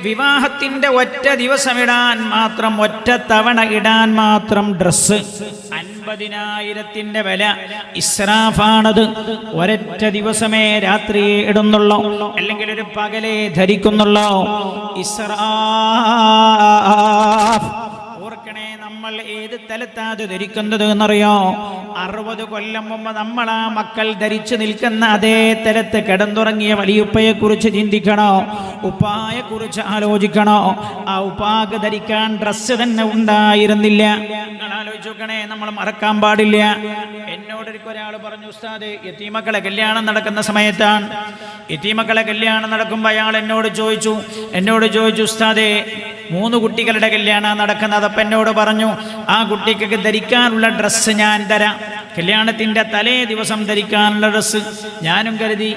വിവാഹത്തിന്റെ ഒറ്റ ദിവസം ഇടാൻ മാത്രം, ഒറ്റ തവണ ഇടാൻ മാത്രം ഡ്രസ്സ് 50,000 വില. ഇസ്രാഫാണത്. ഒരൊറ്റ ദിവസമേ രാത്രി ഇടുന്നുള്ളൂ, അല്ലെങ്കിൽ ഒരു പകലേ ധരിക്കുന്നുള്ളൂ. ഇസ്രാഫ്. ഓർക്കണേ, നമ്മൾ ഏത് തലത്താ അത് ധരിക്കുന്നത് എന്നറിയോ? 60 കൊല്ലം മുമ്പ് നമ്മൾ ആ മക്കൾ ധരിച്ചു നിൽക്കുന്ന അതേ തലത്ത് കിടന്നുറങ്ങിയ വലിയുപ്പയെ കുറിച്ച് ചിന്തിക്കണോ? ഉപ്പായെ കുറിച്ച് ആലോചിക്കണോ? ആ ഉപ്പാക്ക് ധരിക്കാൻ ഡ്രസ്സ് തന്നെ ഉണ്ടായിരുന്നില്ല. നിങ്ങൾ ആലോചിച്ച് നോക്കണേ, നമ്മൾ മറക്കാൻ പാടില്ല. എന്നോടൊരിക്കൊരാൾ പറഞ്ഞു, ഉസ്താദ്, യതീമക്കളെ കല്യാണം നടക്കുന്ന സമയത്താണ്. യതീമക്കളെ കല്യാണം നടക്കുമ്പോൾ അയാൾ എന്നോട് ചോദിച്ചു, ഉസ്താദേ, 3 കുട്ടികളുടെ കല്യാണം നടക്കുന്നത്. അപ്പം എന്നോട് പറഞ്ഞു, ആ കുട്ടിക്ക് ധരിക്കാനുള്ള ഡ്രസ്സ് ഞാൻ തരാം, കല്യാണത്തിൻ്റെ തലേ ദിവസം ധരിക്കാനുള്ള ഡ്രസ്സ്. ഞാനും കരുതി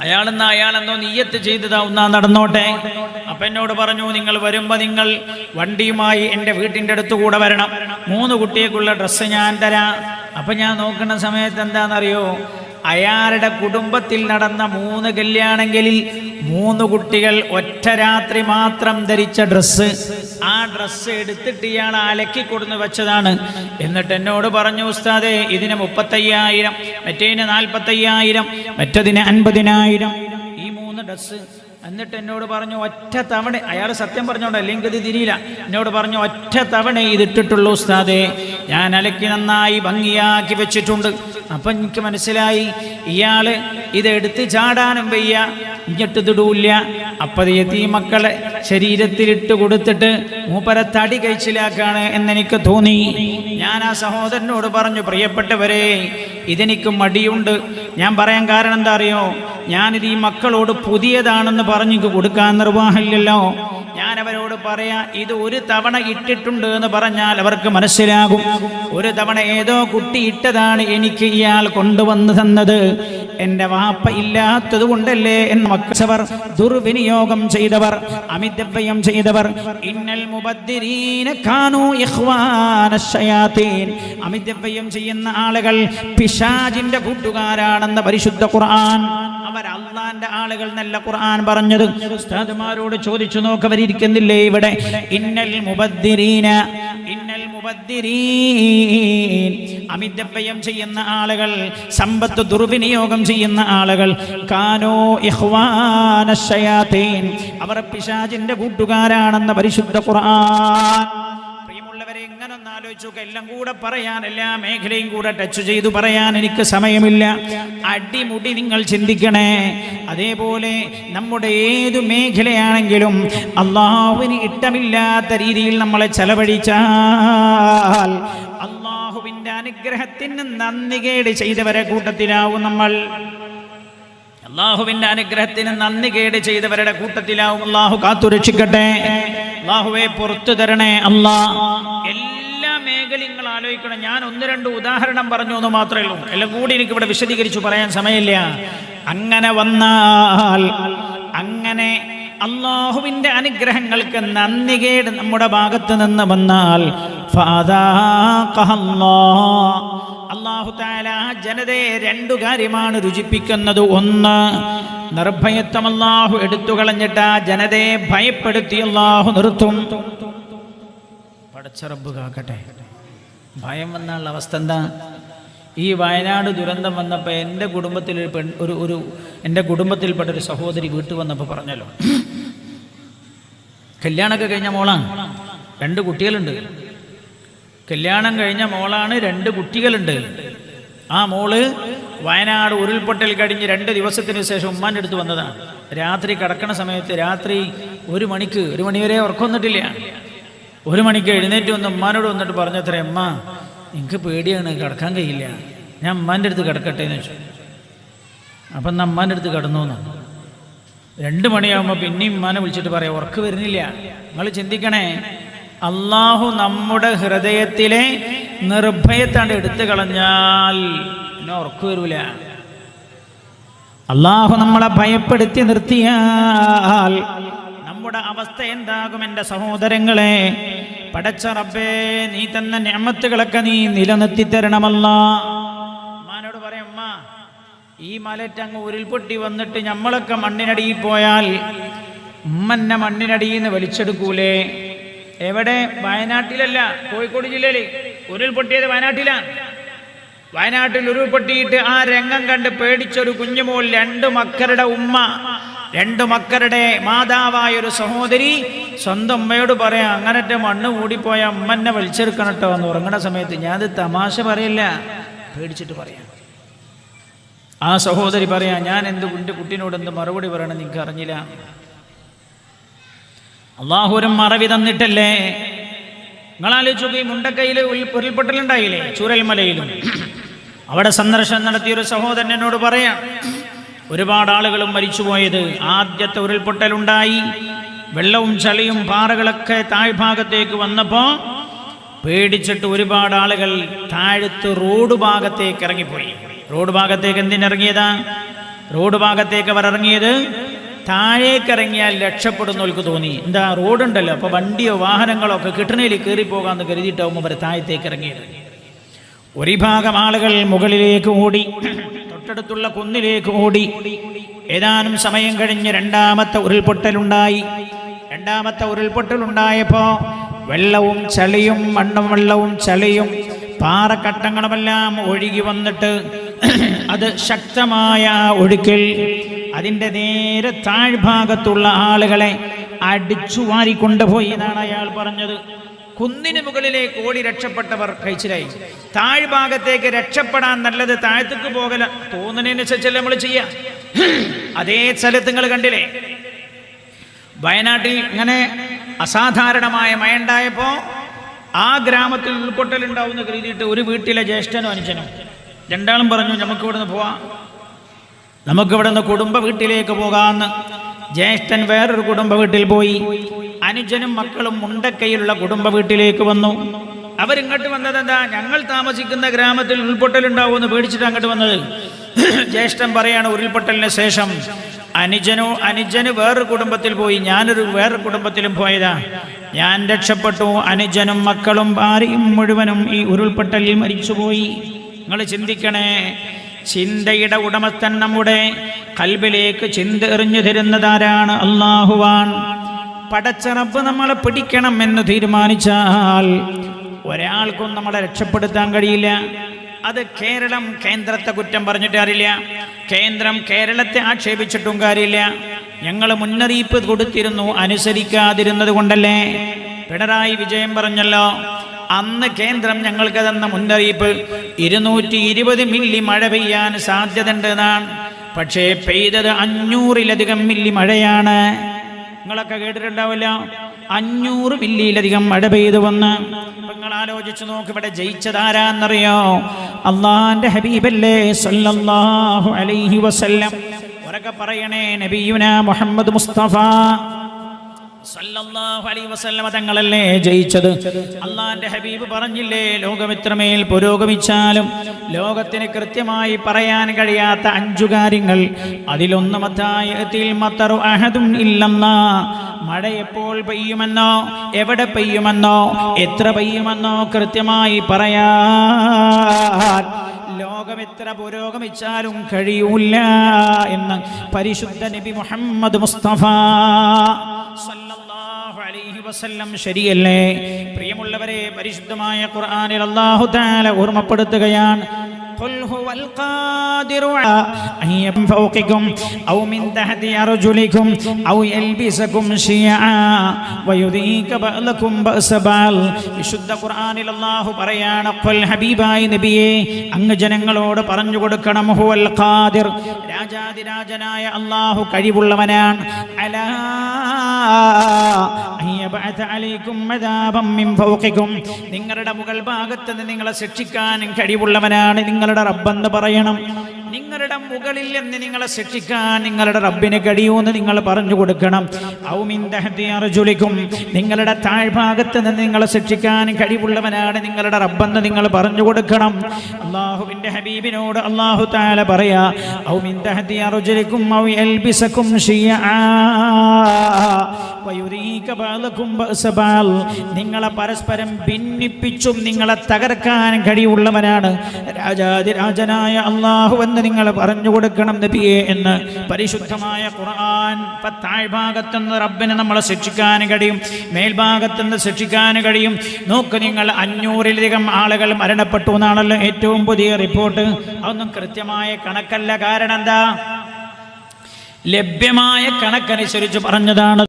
അയാളെന്തോ നിയ്യത്ത് ചെയ്തതാവുന്ന നടന്നോട്ടെ. അപ്പം എന്നോട് പറഞ്ഞു, നിങ്ങൾ വരുമ്പോൾ നിങ്ങൾ വണ്ടിയുമായി എൻ്റെ വീട്ടിൻ്റെ അടുത്ത് കൂടെ വരണം, 3 കുട്ടികൾക്കുള്ള ഡ്രസ്സ് ഞാൻ തരാം. അപ്പം ഞാൻ നോക്കുന്ന സമയത്ത് എന്താണെന്നറിയോ? അയാളുടെ കുടുംബത്തിൽ നടന്ന 3 കല്യാണങ്ങളിൽ 3 കുട്ടികൾ ഒറ്റ രാത്രി മാത്രം ധരിച്ച ഡ്രസ്സ്. ആ ഡ്രസ്സ് എടുത്തിട്ട് ഇയാൾ അലക്കി കൊടുന്ന് വെച്ചതാണ്. എന്നിട്ട് എന്നോട് പറഞ്ഞു, ഉസ്താദേ, ഇതിന് 35,000, മറ്റേതിന് 45,000, മറ്റതിന് 50,000, ഈ 3 ഡ്രസ്സ്. എന്നിട്ട് എന്നോട് പറഞ്ഞു, ഒറ്റ തവണ, അയാൾ സത്യം പറഞ്ഞോണ്ട്, അല്ലെങ്കിൽ ഇത് തിരിയില്ല. എന്നോട് പറഞ്ഞു, ഒറ്റ തവണ ഇതിട്ടിട്ടുള്ളൂ ഉസ്താദേ, ഞാൻ അലക്കി നന്നായി ഭംഗിയാക്കി വെച്ചിട്ടുണ്ട്. അപ്പം എനിക്ക് മനസ്സിലായി, ഇയാൾ ഇതെടുത്ത് ചാടാനും വയ്യ, ഇഞ്ഞിട്ടിടൂല്ല. അപ്പം യതീമക്കളെ ശരീരത്തിലിട്ട് കൊടുത്തിട്ട് മൂപ്പരെ തടി കഴിച്ചിലാക്കാണ് എന്നെനിക്ക് തോന്നി. ഞാൻ ആ സഹോദരനോട് പറഞ്ഞു, പ്രിയപ്പെട്ടവരെ, ഇതെനിക്ക് മടിയുണ്ട്. ഞാൻ പറയാൻ കാരണം എന്താ അറിയോ? ഞാനിത് ഈ മക്കളോട് പുതിയതാണെന്ന് പറഞ്ഞു കൊടുക്കാൻ നിർവാഹമില്ലല്ലോ. ഞാൻ അവരോട് പറയാ, ഇത് 1 തവണ ഇട്ടിട്ടുണ്ട് എന്ന് പറഞ്ഞാൽ അവർക്ക് മനസ്സിലാകും. 1 തവണ ഏതോ കുട്ടി ഇട്ടതാണ് എനിക്ക് ഇയാൾ കൊണ്ടുവന്ന് തന്നത്. എൻ്റെ വാപ്പ ഇല്ലാത്തത് കൊണ്ടല്ലേ എന്ന് മക്കളവർ ദുർവിനിയോഗം ചെയ്തവർ, അമിതവ്യയം ചെയ്തവർ. ഇന്നൽ മുബദ്ദിരീന കാനൂ ഇഖ്വാനശ് ശയാതീൻ. അമിതവ്യയം ചെയ്യുന്ന ആളുകൾ പിശാചിന്റെ കൂട്ടുകാരാണെന്ന് പരിശുദ്ധ ഖുർആൻ. അവർ അള്ളാന്റെ ആളുകൾ എന്നല്ല ഖുർആൻ പറഞ്ഞത്. ഉസ്താദുമാരോട് ചോദിച്ചു നോക്കവരിയ്ക്കുന്നില്ലേ ഇവിടെ? ഇന്നൽ മുബദ്ദിരീൻ, അമിതവ്യയം ചെയ്യുന്ന ആളുകൾ, സമ്പത്ത് ദുർവിനിയോഗം ചെയ്യുന്ന ആളുകൾ, കാനോ ഇഖ്വാനശ് ശയാതീൻ, അവർ പിശാചിന്റെ കൂട്ടുകാരാണെന്ന് പരിശുദ്ധ ഖുർആൻ. പ്രിയമുള്ളവരെ, എങ്ങനെ ഒന്ന് ആലോചിച്ചു. എല്ലാം കൂടെ പറയാൻ, എല്ലാ മേഖലയും കൂടെ ടച്ച് ചെയ്തു പറയാൻ എനിക്ക് സമയമില്ല. അടിമുടി നിങ്ങൾ ചിന്തിക്കണേ. അതേപോലെ നമ്മുടെ ഏതു മേഖലയാണെങ്കിലും അള്ളാഹുവിന് ഇഷ്ടമില്ലാത്ത രീതിയിൽ നമ്മളെ ചെലവഴിച്ചാൽ അള്ളാഹുവിൻ്റെ അനുഗ്രഹത്തിന് നന്ദികേട് ചെയ്തവരെ കൂട്ടത്തിലാവും നമ്മൾ. അള്ളാഹുവിൻ്റെ അനുഗ്രഹത്തിന് നന്ദികേട് ചെയ്തവരുടെ കൂട്ടത്തിലാവും. അള്ളാഹു കാത്തുരക്ഷിക്കട്ടെ. അള്ളാഹുവെ പുറത്തു തരണേ അല്ലാ. എല്ലാ മേഖലയും നിങ്ങൾ ആലോചിക്കണം. ഞാൻ 1-2 ഉദാഹരണം പറഞ്ഞു എന്ന് മാത്രമേ ഉള്ളൂ. എല്ലാം കൂടി എനിക്കിവിടെ വിശദീകരിച്ചു പറയാൻ സമയമില്ല. അങ്ങനെ വന്നാൽ, അങ്ങനെ അള്ളാഹുവിൻ്റെ അനുഗ്രഹങ്ങൾക്ക് നന്ദികേട് നമ്മുടെ ഭാഗത്ത് നിന്ന് വന്നാൽ, അല്ലാഹു തആല ജനതയെ 2 കാര്യമാണ് രുചിപ്പിക്കുന്നത്. 1, നിർഭയത്വം അല്ലാഹു എടുത്തു കളഞ്ഞിട്ട് ആ ജനതയെ ഭയപ്പെടുത്തി അല്ലാഹു നിർത്തും. പടച്ച റബ്ബ് കാക്കട്ടെ. ഭയം വന്നുള്ള അവസ്ഥ എന്താ? ഈ വയനാട് ദുരന്തം വന്നപ്പോൾ എൻ്റെ കുടുംബത്തിൽ എൻ്റെ കുടുംബത്തിൽപ്പെട്ട ഒരു സഹോദരി വീട്ടിൽ വന്നപ്പോൾ പറഞ്ഞല്ലോ, കല്യാണമൊക്കെ കഴിഞ്ഞ മോളാണ്, 2 കുട്ടികളുണ്ട്. കല്യാണം കഴിഞ്ഞ മോളാണ്, 2 കുട്ടികളുണ്ട്. ആ മോള് വയനാട് ഉരുൾപൊട്ടൽ കഴിഞ്ഞ് 2 ദിവസത്തിന് ശേഷം ഉമ്മാൻ്റെ അടുത്ത് വന്നതാണ്. രാത്രി കിടക്കണ സമയത്ത്, രാത്രി 1 മണി വരെ ഉറക്കം വന്നിട്ടില്ല. 1 മണിക്ക് എഴുന്നേറ്റ് വന്ന് ഉമ്മാനോട് വന്നിട്ട് പറഞ്ഞത്രേ, അമ്മ എനിക്ക് പേടിയാണ്, കിടക്കാൻ കഴിയില്ല, ഞാൻ ഉമ്മാൻ്റെ അടുത്ത് കിടക്കട്ടെ എന്ന് വെച്ചു. അപ്പം എന്നാൽ ഉമ്മാൻ്റെ അടുത്ത് കിടന്നു എന്നാണ്. 2 മണിയാകുമ്പോൾ പിന്നെയും ഉമ്മാനെ വിളിച്ചിട്ട് പറയാം, ഉറക്ക് വരുന്നില്ല. നിങ്ങൾ ചിന്തിക്കണേ, അള്ളാഹു നമ്മുടെ ഹൃദയത്തിലെ നിർഭയത്താണ്ട് എടുത്തു കളഞ്ഞാൽ പിന്നെ ഉറക്കു വരൂല. അള്ളാഹു നമ്മളെ ഭയപ്പെടുത്തി നിർത്തിയാൽ നമ്മുടെ അവസ്ഥ എന്താകും? എൻ്റെ സഹോദരങ്ങളെ, പടച്ച റബ്ബേ, നീ തന്ന നിഅമത്തുകളൊക്കെ നീ നിലനിർത്തി തരണമല്ല. ഉമ്മാനോട് പറയാം, ഉമ്മ, ഈ മലറ്റങ്ങ് ഉരുൾപൊട്ടി വന്നിട്ട് നമ്മളൊക്കെ മണ്ണിനടിയിൽ പോയാൽ ഉമ്മന്നെ മണ്ണിനടിയിൽ നിന്ന് വലിച്ചെടുക്കൂലേ? എവിടെ? വയനാട്ടിലല്ല, കോഴിക്കോട് ജില്ലയിൽ ഉരുൾപൊട്ടിയത് വയനാട്ടിലാണ്. വയനാട്ടിൽ ഉരുൾപൊട്ടിയിട്ട് ആ രംഗം കണ്ട് പേടിച്ചൊരു കുഞ്ഞുമോൾ, 2 മക്കളുടെ ഉമ്മ, 2 മക്കളുടെ മാതാവായൊരു സഹോദരി സ്വന്തം ഉമ്മയോട് പറയാം, അങ്ങനത്തെ മണ്ണ് കൂടിപ്പോയ ഉമ്മന്നെ വലിച്ചെടുക്കണം കേട്ടോ എന്ന് ഉറങ്ങണ സമയത്ത്. ഞാനത് തമാശ പറയില്ല, പേടിച്ചിട്ട് പറയാം. ആ സഹോദരി പറയാം, ഞാൻ എൻ്റെ കുട്ടിനോട് എന്ത് മറുപടി പറയണം നിങ്ങൾക്ക് അറിഞ്ഞില്ല. അള്ളാഹുരും മറവി തന്നിട്ടല്ലേ. നിങ്ങളാലോചിച്ചു, ഈ മുണ്ടക്കയിൽ ഉരുൾപൊട്ടലുണ്ടായില്ലേ ചൂരൽമലയിലും? അവിടെ സന്ദർശനം നടത്തിയൊരു സഹോദരൻ എന്നോട് പറയാം, ഒരുപാട് ആളുകളും മരിച്ചുപോയത്. ആദ്യത്തെ ഉരുൾപൊട്ടലുണ്ടായി, വെള്ളവും ചളിയും പാറകളൊക്കെ താഴ്ഭാഗത്തേക്ക് വന്നപ്പോൾ പേടിച്ചിട്ട് ഒരുപാട് ആളുകൾ താഴത്ത് റോഡ് ഭാഗത്തേക്ക് ഇറങ്ങിപ്പോയി. റോഡ് ഭാഗത്തേക്ക് എന്തിനിറങ്ങിയതാ? റോഡ് ഭാഗത്തേക്ക് അവർ ഇറങ്ങിയത് താഴേക്കിറങ്ങിയാൽ രക്ഷപ്പെടുന്നവർക്ക് തോന്നി. എന്താ, റോഡുണ്ടല്ലോ, അപ്പോൾ വണ്ടിയോ വാഹനങ്ങളോ ഒക്കെ കിട്ടണയിൽ കയറിപ്പോകാമെന്ന് കരുതിയിട്ടാവും അവർ താഴത്തേക്ക് ഇറങ്ങിയത്. ഒരു ഭാഗം ആളുകൾ മുകളിലേക്ക് ഓടി, തൊട്ടടുത്തുള്ള കുന്നിലേക്ക് ഓടി. ഏതാനും സമയം കഴിഞ്ഞ് രണ്ടാമത്തെ ഉരുൾപൊട്ടലുണ്ടായി. രണ്ടാമത്തെ ഉരുൾപൊട്ടലുണ്ടായപ്പോൾ വെള്ളവും ചളിയും, മണ്ണും വെള്ളവും ചളിയും പാറക്കട്ടങ്ങളുമെല്ലാം ഒഴുകി വന്നിട്ട് അത് ശക്തമായ ഒഴുക്കിൽ അതിൻ്റെ നേരെ താഴ്ഭാഗത്തുള്ള ആളുകളെ അടിച്ചു വാരിക്കൊണ്ടുപോയി എന്നാണ് അയാൾ പറഞ്ഞത്. കുന്നിന് മുകളിലേക്ക് ഓടി രക്ഷപ്പെട്ടവർ കഴിച്ചിലായി. താഴ്ഭാഗത്തേക്ക് രക്ഷപ്പെടാൻ നല്ലത് താഴത്തേക്ക് പോകല, തോന്നുന്നതിനനുസരിച്ചല്ലേ നമ്മൾ ചെയ്യാം. അതേ സ്ഥലത്ത് നിങ്ങൾ കണ്ടില്ലേ, വയനാട്ടിൽ ഇങ്ങനെ അസാധാരണമായ മഴയുണ്ടായപ്പോൾ ആ ഗ്രാമത്തിൽ ഉൾപൊട്ടലുണ്ടാവുന്ന കരുതിയിട്ട് ഒരു വീട്ടിലെ ജ്യേഷ്ഠനും അനുജനും രണ്ടാളും പറഞ്ഞു, നമുക്കിവിടെ നിന്ന് പോവാം, നമുക്കിവിടെ നിന്ന് കുടുംബ വീട്ടിലേക്ക് പോകാമെന്ന്. ജ്യേഷ്ഠൻ വേറൊരു കുടുംബ വീട്ടിൽ പോയി, അനുജനും മക്കളും മുണ്ടക്കയിലുള്ള കുടുംബ വീട്ടിലേക്ക് വന്നു. അവരിങ്ങോട്ട് വന്നത് എന്താ? ഞങ്ങൾ താമസിക്കുന്ന ഗ്രാമത്തിൽ ഉരുൾപൊട്ടലുണ്ടാവുമെന്ന് പേടിച്ചിട്ട് അങ്ങോട്ട് വന്നത്. ജ്യേഷ്ഠൻ പറയാണ്, ഉരുൾപൊട്ടലിന് ശേഷം അനുജന് വേറൊരു കുടുംബത്തിൽ പോയി, ഞാനൊരു വേറൊരു കുടുംബത്തിലും പോയതാ. ഞാൻ രക്ഷപ്പെട്ടു, അനുജനും മക്കളും ഭാര്യയും മുഴുവനും ഈ ഉരുൾപൊട്ടലിൽ മരിച്ചുപോയി. നിങ്ങൾ ചിന്തിക്കണേ, ചിന്തയുടെ ഉടമസ്ഥൻ നമ്മുടെ കൽബിലേക്ക് ചിന്ത എറിഞ്ഞു തരുന്നതാരാണ്? അല്ലാഹുവാൻ. പടച്ച റബ്ബ് നമ്മളെ പിടിക്കണം എന്ന് തീരുമാനിച്ചാൽ ഒരാൾക്കും നമ്മളെ രക്ഷപ്പെടുത്താൻ കഴിയില്ല. അത് കേരളം കേന്ദ്രത്തെ കുറ്റം പറഞ്ഞിട്ട് അറിയില്ല, കേന്ദ്രം കേരളത്തെ ആക്ഷേപിച്ചിട്ടും കാര്യമില്ല. ഞങ്ങൾ മുന്നറിയിപ്പ് കൊടുത്തിരുന്നു, അനുസരിക്കാതിരുന്നത് കൊണ്ടല്ലേ. പിണറായി വിജയൻ പറഞ്ഞല്ലോ, അന്ന് കേന്ദ്രം ഞങ്ങൾക്ക് തന്ന മുന്നറിയിപ്പ് 220 മില്ലി മഴ പെയ്യാൻ സാധ്യതയുണ്ട് എന്നാണ്. പക്ഷേ പെയ്തത് 500-ലധികം മില്ലി മഴയാണ്. നിങ്ങളൊക്കെ കേട്ടിട്ടുണ്ടാവില്ല, 500 മില്ലിയിലധികം മഴ പെയ്തു വന്ന്. നിങ്ങൾ ആലോചിച്ച് നോക്ക്, ഇവിടെ ജയിച്ചതാരാന്നറിയോ? അള്ളാന്റെ ഹബീബല്ലേ സല്ലല്ലാഹു അലൈഹി വസല്ലം. ഉറക്കെ പറയണേ, നബിയുനാ മുഹമ്മദ് മുസ്തഫ സല്ലല്ലാഹു അലൈഹി വസല്ലം തങ്ങളല്ലേ ജയിച്ചത്. അള്ളാന്റെ ഹബീബ് പറഞ്ഞില്ലേ, ലോകം എത്രമേൽ പുരോഗമിച്ചാലും ലോകത്തിന് കൃത്യമായി പറയാൻ കഴിയാത്ത 5 കാര്യങ്ങൾ. അതിലൊന്ന് മത്തായത്തിൽ മത്തറു അഹദുൻ ഇല്ലല്ലാ, മഴ എപ്പോൾ പെയ്യുമെന്നോ എവിടെ പെയ്യുമെന്നോ എത്ര പെയ്യുമെന്നോ കൃത്യമായി പറയാൻ ലോകം എത്ര പുരോഗമിച്ചാലും കഴിയൂല എന്ന് പരിശുദ്ധ നബി മുഹമ്മദ് മുസ്തഫ സല്ലല്ലാഹു അലൈഹി വസല്ലം. ശരിയല്ലേ പ്രിയമുള്ളവരെ? പരിശുദ്ധമായ ഖുർആനിൽ അല്ലാഹു തആല ഓർമ്മപ്പെടുത്തുകയാണ്, ഖുൽ ഹുവൽ ഖാദിറു അൻ യൻഫൗഖികും ഔ മിൻ തഹതി അർജുലികും ഔ യൽബിസകും ശിയഅ വയുദീക ബഅലകും ബഅസ ബഅൽ. വിശുദ്ധ ഖുർആനിൽ അല്ലാഹു പറയാണ്, ഖുൽ ഹബീബായ നബിയേ, അങ്ങ് ജനങ്ങളോട് പറഞ്ഞു കൊടുക്കണം, ഹുവൽ ഖാദിർ, രാജാതിരാജനായ അല്ലാഹു കഴിവുള്ളവനാണ്. അലാ അൻ യബഅത അലൈകും അദാബൻ മിൻ ഫൗഖികും, നിങ്ങളുടെ മുകൾ ഭാഗത്ത് നിന്ന് നിങ്ങളെ ശിക്ഷിക്കാൻ കഴിവുള്ളവനാണ് നിങ്ങളുടെ റബ്ബെന്ന് പറയണം. നിങ്ങളുടെ മുകളിൽ നിന്ന് നിങ്ങളെ ശിക്ഷിക്കാൻ നിങ്ങളുടെ റബ്ബിന് കഴിയുമെന്ന് നിങ്ങൾ പറഞ്ഞു കൊടുക്കണം. ഔ മിൻ തഹതി അർജുലികും, നിങ്ങളുടെ താഴ്ഭാഗത്ത് നിന്ന് നിങ്ങളെ ശിക്ഷിക്കാൻ കഴിവുള്ളവനാണ് നിങ്ങളുടെ റബ്ബെന്ന് നിങ്ങൾ പറഞ്ഞു കൊടുക്കണം. അല്ലാഹുവിൻ്റെ ഹബീബിനോട് അല്ലാഹു തആല പറയാ, ഔ മിൻ തഹതി അർജുലികും ഔ യൽബിസകും ശിയഅ വയുദീക ബഅദകും ബഅസ ബഅദ്, നിങ്ങളെ പരസ്പരം ഭിന്നിപ്പിച്ചും നിങ്ങളെ തകർക്കാൻ കഴിവുള്ളവനാണ് രാജാതിരാജനായ അല്ലാഹു എന്ന് നിങ്ങൾ പറഞ്ഞു കൊടുക്കണം നബിയെ എന്ന് പരിശുദ്ധമായ ഖുർആൻ. താഴ്ഭാഗത്തുനിന്ന് റബ്ബിനെ നമ്മളെ ശിക്ഷിക്കാൻ കഴിയും, മേൽഭാഗത്തുനിന്ന് ശിക്ഷിക്കാൻ കഴിയും. നോക്ക് നിങ്ങൾ, 500-ലധികം ആളുകൾ മരണപ്പെട്ടു എന്നാണല്ലോ ഏറ്റവും പുതിയ റിപ്പോർട്ട്. അതൊന്നും കൃത്യമായ കണക്കല്ല. കാരണം എന്താ? ലഭ്യമായ കണക്കനുസരിച്ച് പറഞ്ഞതാണ്.